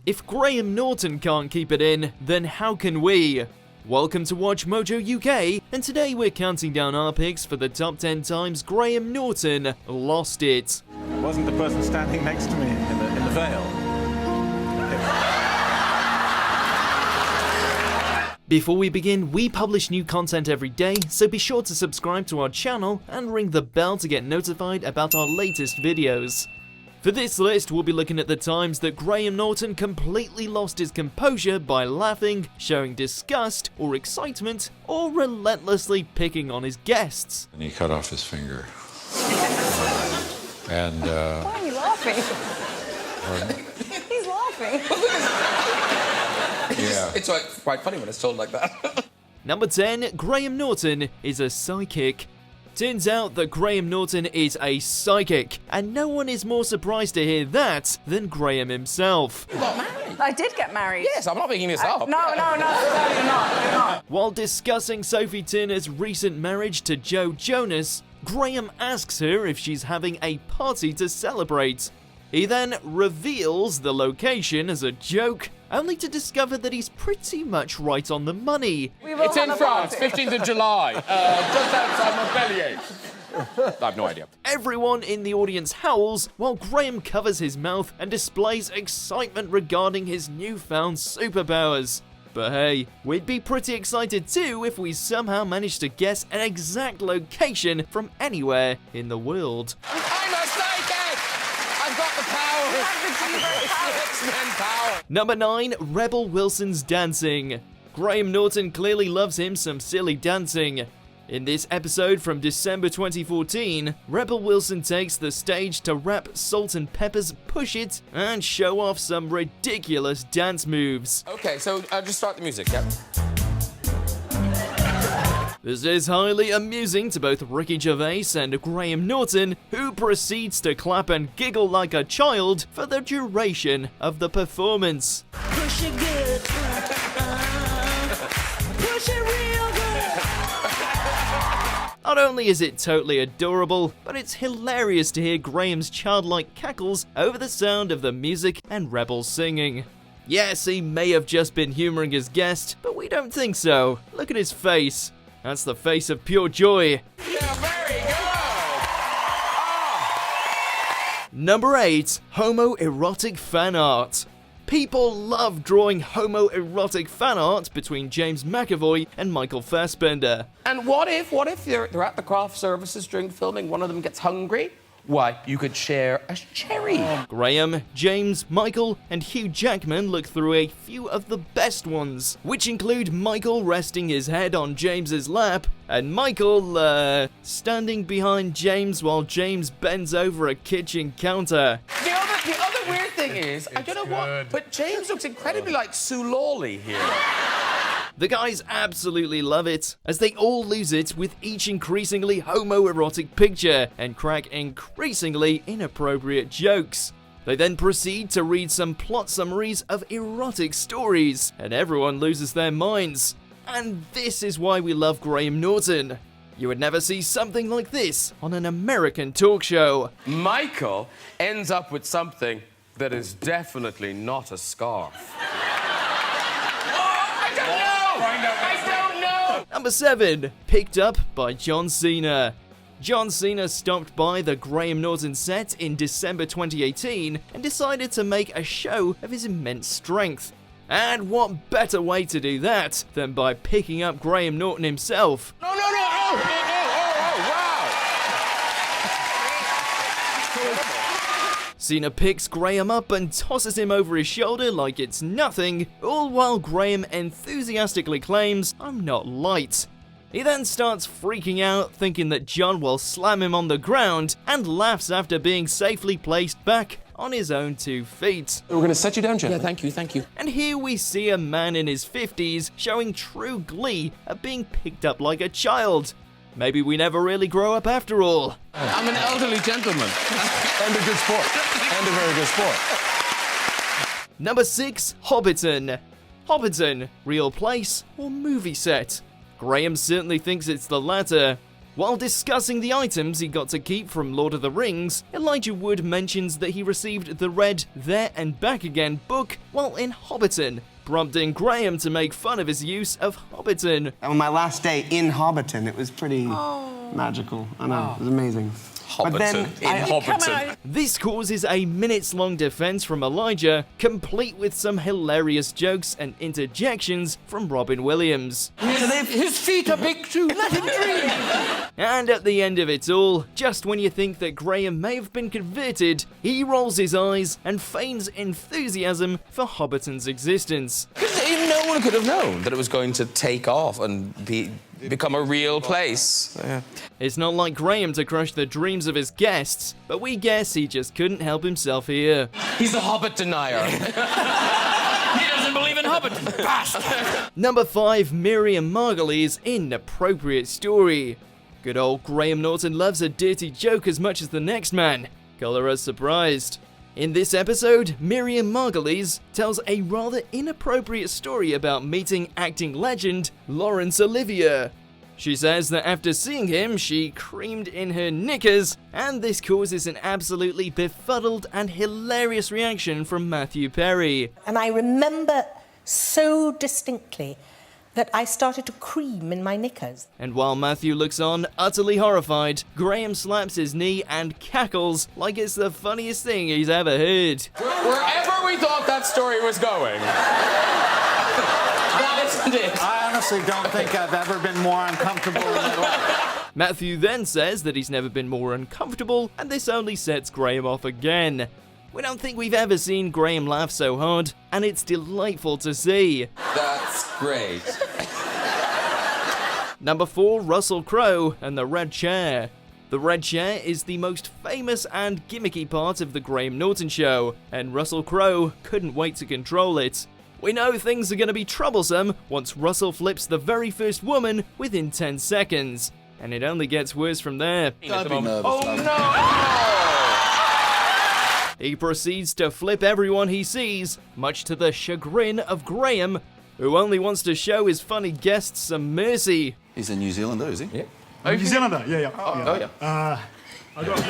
If Graham Norton can't keep it in, then how can we? Welcome to WatchMojo UK, and today we're counting down our picks for the top 10 times Graham Norton lost it. It wasn't the person standing next to me in the veil. Before we begin, we publish new content every day, so be sure to subscribe to our channel and ring the bell to get notified about our latest videos. For this list, we'll be looking at the times that Graham Norton completely lost his composure by laughing, showing disgust or excitement, or relentlessly picking on his guests. And he cut off his finger. Why are you laughing? He's laughing. Yeah. It's quite funny when it's told like that. Number 10, Graham Norton is a psychic. Turns out that Graham Norton is a psychic, and no one is more surprised to hear that than Graham himself. You got married? I did get married. Yes, I'm not making this up. No, you're not. While discussing Sophie Turner's recent marriage to Joe Jonas, Graham asks her if she's having a party to celebrate. He then reveals the location as a joke, only to discover that he's pretty much right on the money. It's in France, 15th of July, just outside Montpellier. I have no idea. Everyone in the audience howls while Graham covers his mouth and displays excitement regarding his newfound superpowers. But hey, we'd be pretty excited too if we somehow managed to guess an exact location from anywhere in the world. I'm a psychic! I've got the power! It's X-Men power! Number 9, Rebel Wilson's dancing. Graham Norton clearly loves him some silly dancing. In this episode from December 2014, Rebel Wilson takes the stage to rap Salt and Pepper's Push It and show off some ridiculous dance moves. Okay, so just start the music, yeah? This is highly amusing to both Ricky Gervais and Graham Norton, who proceeds to clap and giggle like a child for the duration of the performance. Push it good. Push it real good. Not only is it totally adorable, but it's hilarious to hear Graham's childlike cackles over the sound of the music and Rebel singing. Yes, he may have just been humouring his guest, but we don't think so. Look at his face. That's the face of pure joy. Yeah, very good! Oh. Number 8, Homoerotic fan art. People love drawing homoerotic fan art between James McAvoy and Michael Fassbender. And what if they're at the craft services during filming, one of them gets hungry? Why, you could share a cherry. Graham, James, Michael, and Hugh Jackman look through a few of the best ones, which include Michael resting his head on James's lap, and Michael, standing behind James while James bends over a kitchen counter. The other weird thing is, I don't know what, but James looks incredibly like Sue Lawley here. The guys absolutely love it, as they all lose it with each increasingly homoerotic picture and crack increasingly inappropriate jokes. They then proceed to read some plot summaries of erotic stories, and everyone loses their minds. And this is why we love Graham Norton. You would never see something like this on an American talk show. Michael ends up with something that is definitely not a scarf. Number 7, picked up by John Cena. John Cena stopped by the Graham Norton set in December 2018 and decided to make a show of his immense strength. And what better way to do that than by picking up Graham Norton himself? No, wow! Cena picks Graham up and tosses him over his shoulder like it's nothing, all while Graham enthusiastically claims, "I'm not light." He then starts freaking out, thinking that John will slam him on the ground, and laughs after being safely placed back on his own 2 feet. We're gonna set you down, Jeff. Yeah, thank you. And here we see a man in his 50s showing true glee at being picked up like a child. Maybe we never really grow up after all. I'm an elderly gentleman. And a good sport. And a very good sport. Number 6, Hobbiton. Hobbiton, real place or movie set? Graham certainly thinks it's the latter. While discussing the items he got to keep from Lord of the Rings, Elijah Wood mentions that he received the read There and Back Again book while in Hobbiton, prompting Graham to make fun of his use of Hobbiton. On my last day in Hobbiton, it was pretty magical. I know, it was amazing. Hobbiton, Hobbiton. This causes a minutes-long defense from Elijah, complete with some hilarious jokes and interjections from Robin Williams. His feet are big too, let him dream! And at the end of it all, just when you think that Graham may have been converted, he rolls his eyes and feigns enthusiasm for Hobbiton's existence. No one could have known that it was going to take off and become a real place. It's not like Graham to crush the dreams of his guests, but we guess he just couldn't help himself here. He's a Hobbit denier. He doesn't believe in Hobbiton. Bastard! Number 5, Miriam Margoyles' Inappropriate Story. Good old Graham Norton loves a dirty joke as much as the next man. Colour us surprised. In this episode, Miriam Margoyles tells a rather inappropriate story about meeting acting legend Laurence Olivier. She says that after seeing him, she creamed in her knickers, and this causes an absolutely befuddled and hilarious reaction from Matthew Perry. And I remember so distinctly that I started to cream in my knickers. And while Matthew looks on, utterly horrified, Graham slaps his knee and cackles like it's the funniest thing he's ever heard. Wherever we thought that story was going. That isn't it. I honestly don't think I've ever been more uncomfortable in my life. Matthew then says that he's never been more uncomfortable, and this only sets Graham off again. We don't think we've ever seen Graham laugh so hard, and it's delightful to see. That's great. Number 4, Russell Crowe and the Red Chair. The Red Chair is the most famous and gimmicky part of the Graham Norton Show, and Russell Crowe couldn't wait to control it. We know things are going to be troublesome once Russell flips the very first woman within 10 seconds, and it only gets worse from there. Oh no! He proceeds to flip everyone he sees, much to the chagrin of Graham, who only wants to show his funny guests some mercy. He's a New Zealander, is he? Yeah. Oh, New Zealander, yeah. I got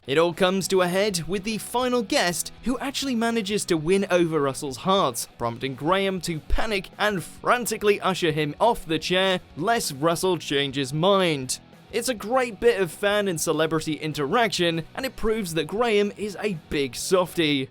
It all comes to a head with the final guest, who actually manages to win over Russell's heart, prompting Graham to panic and frantically usher him off the chair, lest Russell change his mind. It's a great bit of fan and celebrity interaction, and it proves that Graham is a big softie.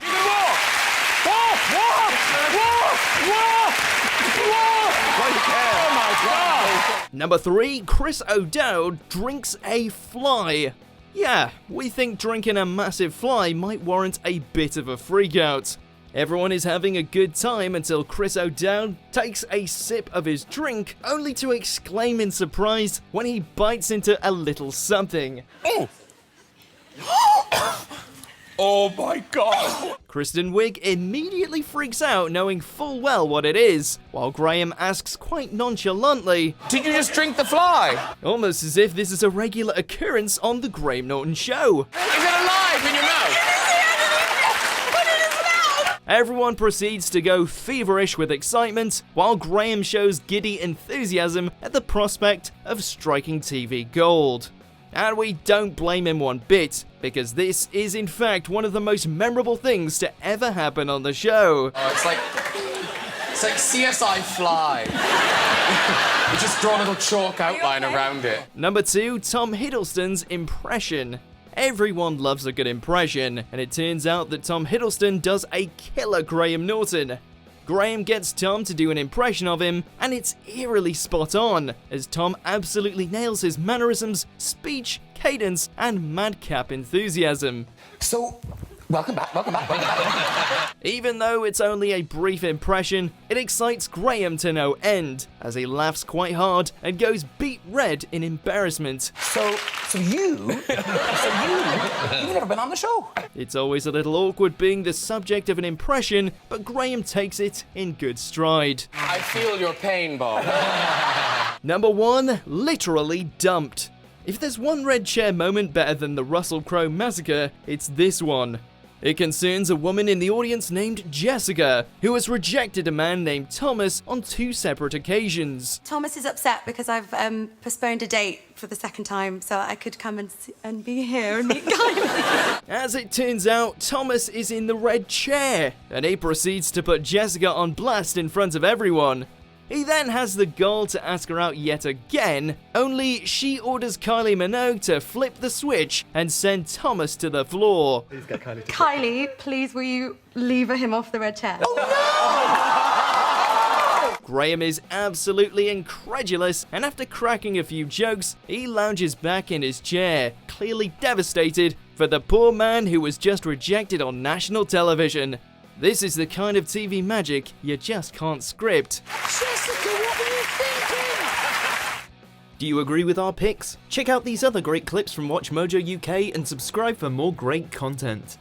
Number 3, Chris O'Dowd drinks a fly. Yeah, we think drinking a massive fly might warrant a bit of a freakout. Everyone is having a good time until Chris O'Dowd takes a sip of his drink, only to exclaim in surprise when he bites into a little something. Oh! Oh my god! Kristen Wiig immediately freaks out, knowing full well what it is, while Graham asks quite nonchalantly, Did you just drink the fly? almost as if this is a regular occurrence on the Graham Norton Show. Is it alive in your mouth? Everyone proceeds to go feverish with excitement, while Graham shows giddy enthusiasm at the prospect of striking TV gold. And we don't blame him one bit, because this is in fact one of the most memorable things to ever happen on the show. Oh, it's like CSI Fly. You just draw a little chalk outline around it. Number 2, Tom Hiddleston's Impression. Everyone loves a good impression, and it turns out that Tom Hiddleston does a killer Graham Norton. Graham gets Tom to do an impression of him, and it's eerily spot on, as Tom absolutely nails his mannerisms, speech, cadence, and madcap enthusiasm. So, welcome back. Even though it's only a brief impression, it excites Graham to no end, as he laughs quite hard and goes beet red in embarrassment. So you've never been on the show? It's always a little awkward being the subject of an impression, but Graham takes it in good stride. I feel your pain, Bob. Number 1, literally dumped. If there's one Red Chair moment better than the Russell Crowe massacre, it's this one. It concerns a woman in the audience named Jessica, who has rejected a man named Thomas on 2 separate occasions. Thomas is upset because I've postponed a date for the 2nd time so I could come and be here and meet Kylie. As it turns out, Thomas is in the red chair, and he proceeds to put Jessica on blast in front of everyone. He then has the gall to ask her out yet again, only she orders Kylie Minogue to flip the switch and send Thomas to the floor. Kylie, please will you lever him off the red chair? Graham is absolutely incredulous, and after cracking a few jokes, he lounges back in his chair, clearly devastated for the poor man who was just rejected on national television. This is the kind of TV magic you just can't script. Jessica, what were you thinking? Do you agree with our picks? Check out these other great clips from WatchMojo UK and subscribe for more great content.